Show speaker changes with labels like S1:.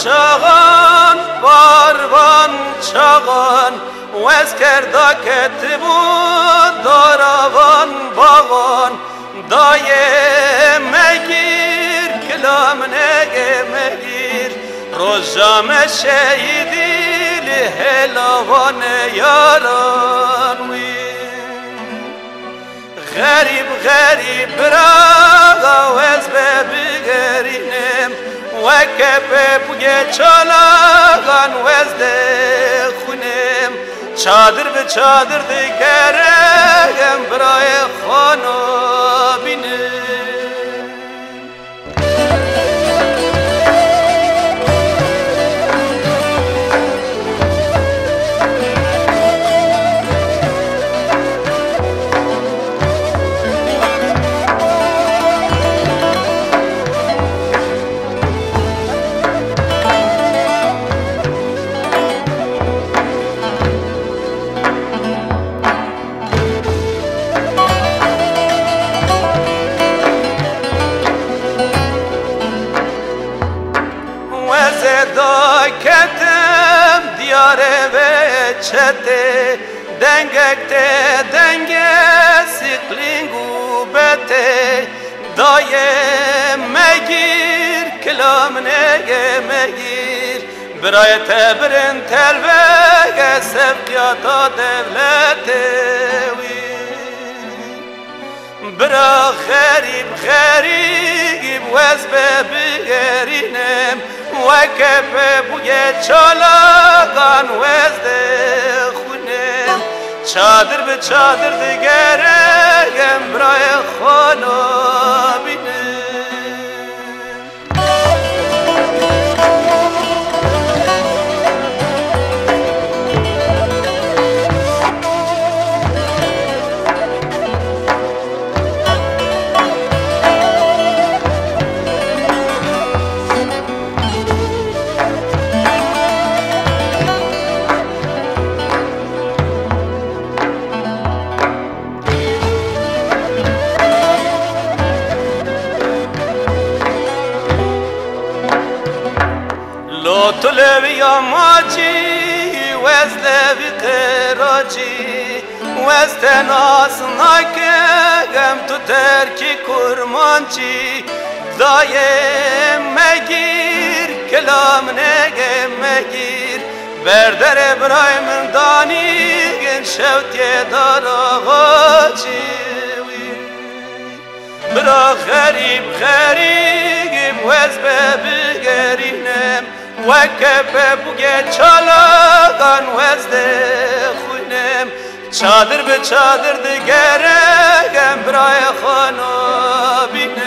S1: چاغان باروان چاغان وز کردا کتبو داراوان باغان دایه مگیر کلام نگه مگیر روزام شهیدی لهلاوان یاران وی غریب غریب براغا وز ببگرینم وکب بوی چالاغان وز خونم چادر به چادر دیگرم برای خانو بینم کتم دیاره و چته دنگکته دنگه سیقلینگو بته دایه مگیر کلام نگه مگیر برای تبرن تلوه سبقیاتا دولته برا غریب غریب وز ببگرینم وکب بوی چالاغان وز خونم چادر به چادر دیگرم برای خانو بینم طلبي يا ماجي وزلبي قراجي وستناسناك غم تتركي كرمانجي دايم مگیر کلام نگه مگیر بردر برای من دانیگن شوتی دار آغاجی برا غریب غریب وز ببگرینم وکب بوی چالاغان وز خونم چادر به چادر دیگرم برای خانو بینم